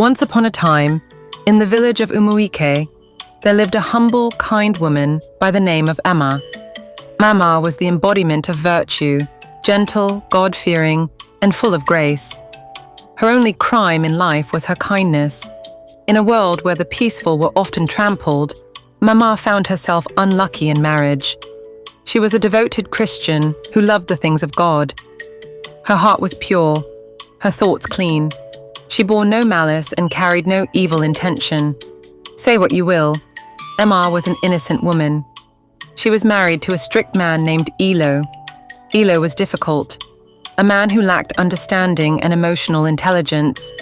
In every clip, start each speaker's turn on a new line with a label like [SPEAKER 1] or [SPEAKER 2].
[SPEAKER 1] Once upon a time, in the village of Umuike, there lived a humble, kind woman by the name of Emma. Mama was the embodiment of virtue, gentle, God-fearing, and full of grace. Her only crime in life was her kindness. In a world where the peaceful were often trampled, Mama found herself unlucky in marriage. She was a devoted Christian who loved the things of God. Her heart was pure, her thoughts clean. She bore no malice and carried no evil intention. Say what you will, Emma was an innocent woman. She was married to a strict man named Elo. Elo was difficult, a man who lacked understanding and emotional intelligence.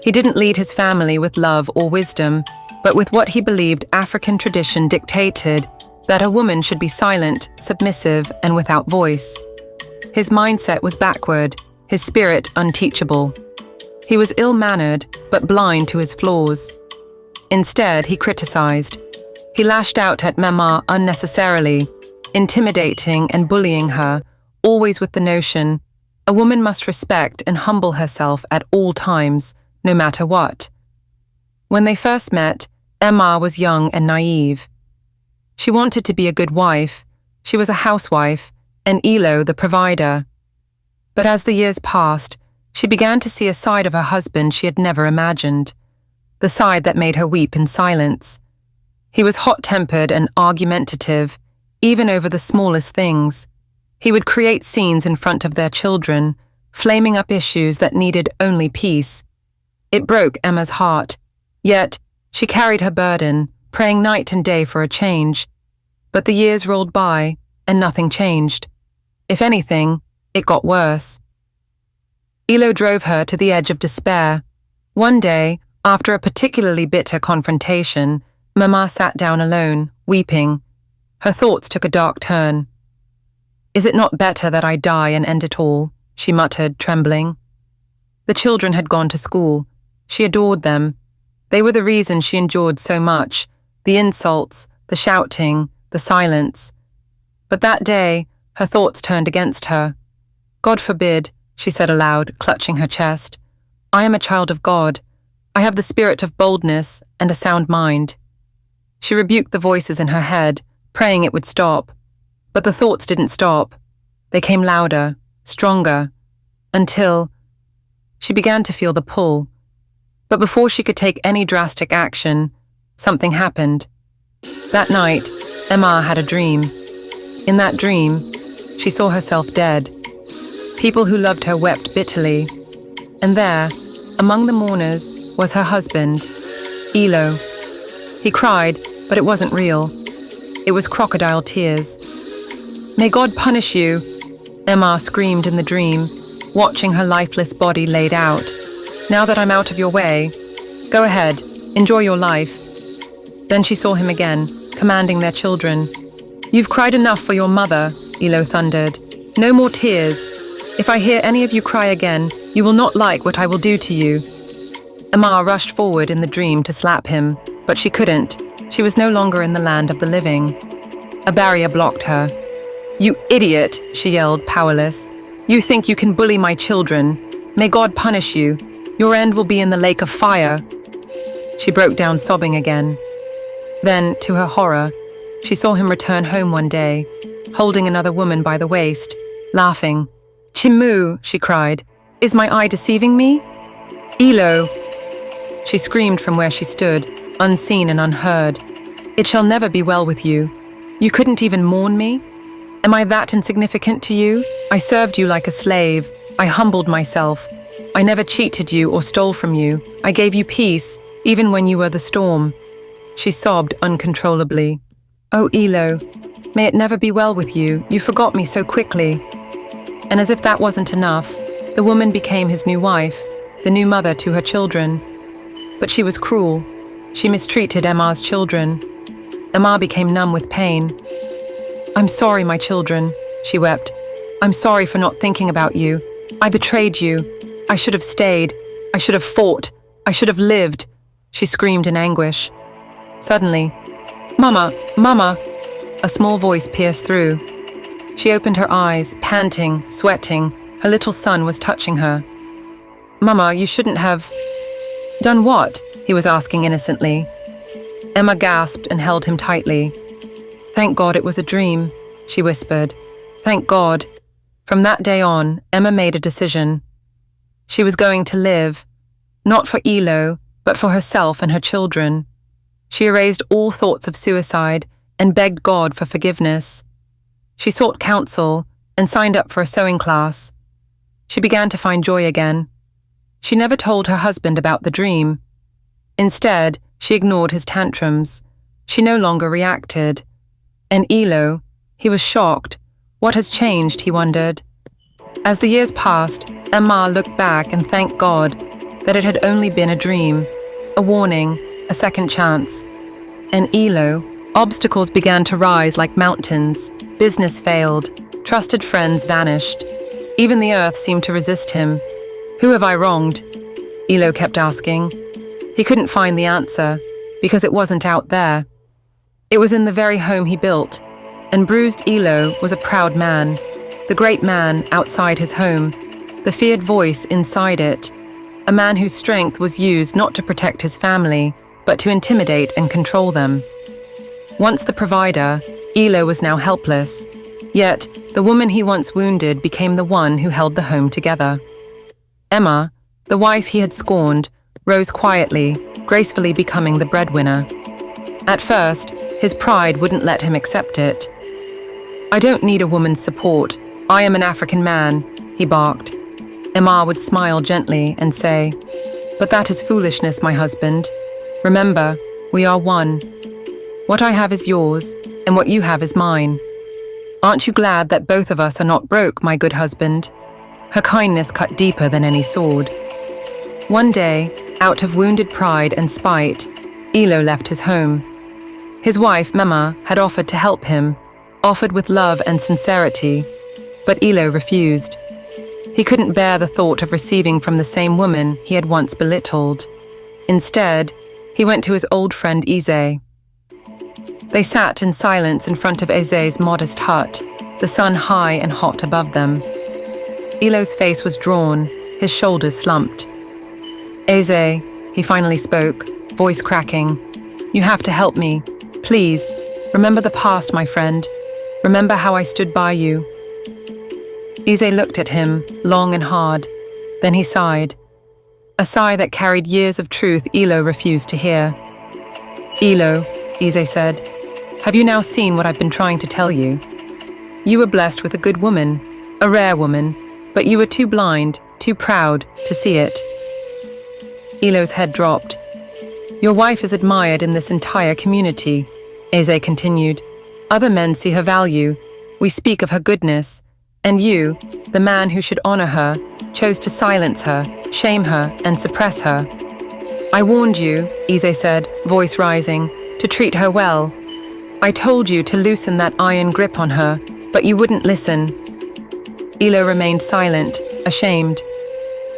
[SPEAKER 1] He didn't lead his family with love or wisdom, but with what he believed African tradition dictated, that a woman should be silent, submissive, and without voice. His mindset was backward, his spirit unteachable. He was ill-mannered, but blind to his flaws. Instead, he criticized. He lashed out at Mama unnecessarily, intimidating and bullying her, always with the notion, a woman must respect and humble herself at all times, no matter what. When they first met, Emma was young and naive. She wanted to be a good wife. She was a housewife, and Elo the provider. But as the years passed, she began to see a side of her husband she had never imagined, the side that made her weep in silence. He was hot-tempered and argumentative, even over the smallest things. He would create scenes in front of their children, flaming up issues that needed only peace. It broke Emma's heart, yet she carried her burden, praying night and day for a change. But the years rolled by, and nothing changed. If anything, it got worse. Elo drove her to the edge of despair. One day, after a particularly bitter confrontation, Mama sat down alone, weeping. Her thoughts took a dark turn. "Is it not better that I die and end it all?" she muttered, trembling. The children had gone to school. She adored them. They were the reason she endured so much, the insults, the shouting, the silence. But that day, her thoughts turned against her. "God forbid," she said aloud, clutching her chest. "I am a child of God. I have the spirit of boldness and a sound mind." She rebuked the voices in her head, praying it would stop. But the thoughts didn't stop. They came louder, stronger, until she began to feel the pull. But before she could take any drastic action, something happened. That night, Emma had a dream. In that dream, she saw herself dead. People who loved her wept bitterly. And there, among the mourners, was her husband, Elo. He cried, but it wasn't real. It was crocodile tears. "May God punish you," Emma screamed in the dream, watching her lifeless body laid out. "Now that I'm out of your way, go ahead, enjoy your life." Then she saw him again, commanding their children. "You've cried enough for your mother," Elo thundered. "No more tears. If I hear any of you cry again, you will not like what I will do to you." Emma rushed forward in the dream to slap him, but she couldn't. She was no longer in the land of the living. A barrier blocked her. "You idiot," she yelled, powerless. "You think you can bully my children? May God punish you. Your end will be in the lake of fire." She broke down sobbing again. Then, to her horror, she saw him return home one day, holding another woman by the waist, laughing. "Chimu," she cried, "is my eye deceiving me?" "Elo," she screamed from where she stood, unseen and unheard. "It shall never be well with you. You couldn't even mourn me? Am I that insignificant to you? I served you like a slave. I humbled myself. I never cheated you or stole from you. I gave you peace, even when you were the storm." She sobbed uncontrollably. "Oh, Elo, may it never be well with you. You forgot me so quickly." And as if that wasn't enough, the woman became his new wife, the new mother to her children. But she was cruel. She mistreated Emma's children. Emma became numb with pain. "I'm sorry, my children," she wept. "I'm sorry for not thinking about you. I betrayed you. I should have stayed. I should have fought. I should have lived," she screamed in anguish. Suddenly, "Mama, Mama!" a small voice pierced through. She opened her eyes, panting, sweating. Her little son was touching her. "Mama, you shouldn't have..." Done what? He was asking innocently. Emma gasped and held him tightly. Thank God it was a dream, she whispered. Thank God. From that day on, Emma made a decision. She was going to live, not for Elo, but for herself and her children. She erased all thoughts of suicide and begged God for forgiveness. She sought counsel and signed up for a sewing class. She began to find joy again. She never told her husband about the dream. Instead, she ignored his tantrums. She no longer reacted. And Elo, he was shocked. What has changed, he wondered. As the years passed, Emma looked back and thanked God that it had only been a dream, a warning, a second chance. And Elo, obstacles began to rise like mountains. Business failed. Trusted friends vanished. Even the earth seemed to resist him. Who have I wronged? Elo kept asking. He couldn't find the answer, because it wasn't out there. It was in the very home he built, and bruised Elo was a proud man, the great man outside his home, the feared voice inside it, a man whose strength was used not to protect his family, but to intimidate and control them. Once the provider, Elo was now helpless, yet the woman he once wounded became the one who held the home together. Emma, the wife he had scorned, rose quietly, gracefully becoming the breadwinner. At first, his pride wouldn't let him accept it. I don't need a woman's support. I am an African man, he barked. Emma would smile gently and say, But that is foolishness, my husband. Remember, we are one. What I have is yours, and what you have is mine. Aren't you glad that both of us are not broke, my good husband? Her kindness cut deeper than any sword. One day, out of wounded pride and spite, Elo left his home. His wife, Mema, had offered to help him, offered with love and sincerity, but Elo refused. He couldn't bear the thought of receiving from the same woman he had once belittled. Instead, he went to his old friend Eze. They sat in silence in front of Eze's modest hut, the sun high and hot above them. Elo's face was drawn, his shoulders slumped. Eze, he finally spoke, voice cracking. You have to help me. Please, remember the past, my friend. Remember how I stood by you. Eze looked at him, long and hard. Then he sighed. A sigh that carried years of truth Elo refused to hear. Elo, Eze said, have you now seen what I've been trying to tell you? You were blessed with a good woman, a rare woman, but you were too blind, too proud to see it. Elo's head dropped. Your wife is admired in this entire community, Eze continued. Other men see her value. We speak of her goodness. And you, the man who should honor her, chose to silence her, shame her, and suppress her. I warned you, Eze said, voice rising, to treat her well. I told you to loosen that iron grip on her, but you wouldn't listen. Elo remained silent, ashamed.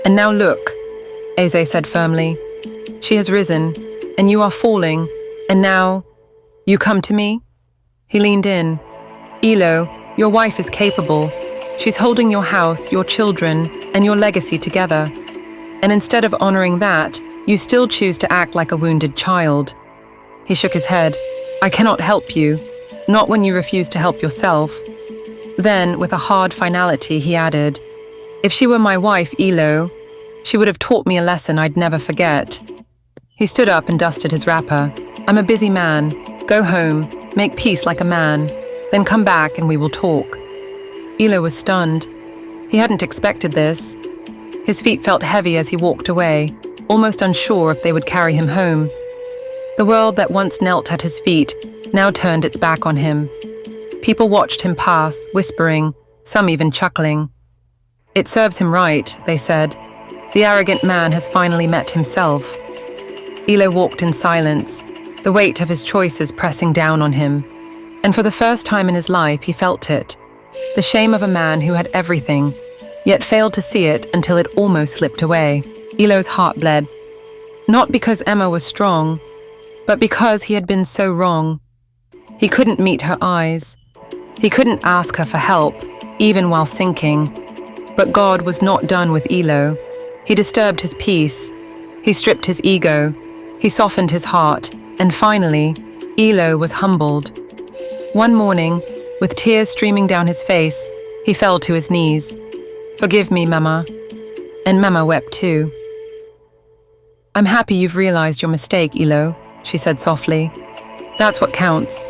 [SPEAKER 1] And now look, Eze said firmly. She has risen, and you are falling, and now, you come to me? He leaned in. Elo, your wife is capable. She's holding your house, your children, and your legacy together. And instead of honoring that, you still choose to act like a wounded child. He shook his head. I cannot help you, not when you refuse to help yourself. Then, with a hard finality, he added, if she were my wife, Elo, she would have taught me a lesson I'd never forget. He stood up and dusted his wrapper. I'm a busy man. Go home, make peace like a man, then come back and we will talk. Elo was stunned. He hadn't expected this. His feet felt heavy as he walked away, almost unsure if they would carry him home. The world that once knelt at his feet now turned its back on him. People watched him pass, whispering, some even chuckling. It serves him right, they said. The arrogant man has finally met himself. Elo walked in silence, the weight of his choices pressing down on him. And for the first time in his life, he felt it. The shame of a man who had everything, yet failed to see it until it almost slipped away. Elo's heart bled. Not because Emma was strong, but because he had been so wrong. He couldn't meet her eyes. He couldn't ask her for help, even while sinking. But God was not done with Elo. He disturbed his peace. He stripped his ego, he softened his heart, and finally, Elo was humbled. One morning, with tears streaming down his face, he fell to his knees. "Forgive me, Mama." And Mama wept too. "I'm happy you've realized your mistake, Elo," she said softly. "That's what counts.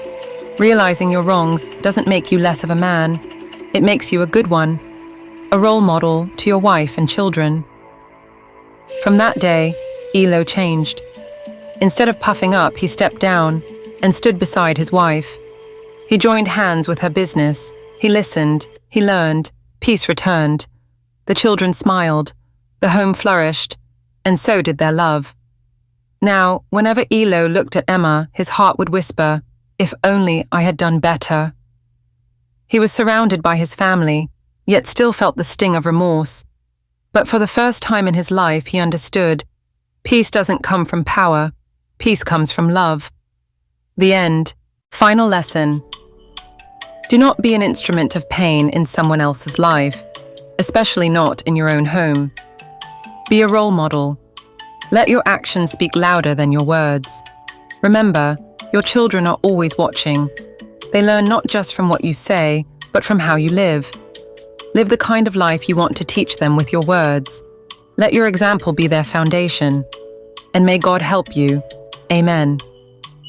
[SPEAKER 1] Realizing your wrongs doesn't make you less of a man. It makes you a good one, a role model to your wife and children." From that day, Elo changed. Instead of puffing up, he stepped down and stood beside his wife. He joined hands with her business. He listened, he learned, peace returned. The children smiled, the home flourished, and so did their love. Now, whenever Elo looked at Emma, his heart would whisper, "If only I had done better." He was surrounded by his family, yet still felt the sting of remorse. But for the first time in his life, he understood, peace doesn't come from power, peace comes from love. The end. Final lesson. Do not be an instrument of pain in someone else's life, especially not in your own home. Be a role model. Let your actions speak louder than your words. Remember, your children are always watching. They learn not just from what you say, but from how you live. Live the kind of life you want to teach them with your words. Let your example be their foundation. And may God help you. Amen.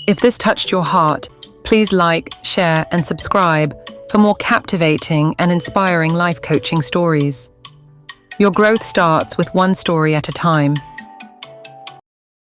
[SPEAKER 1] If this touched your heart, please like, share, and subscribe for more captivating and inspiring life coaching stories. Your growth starts with one story at a time.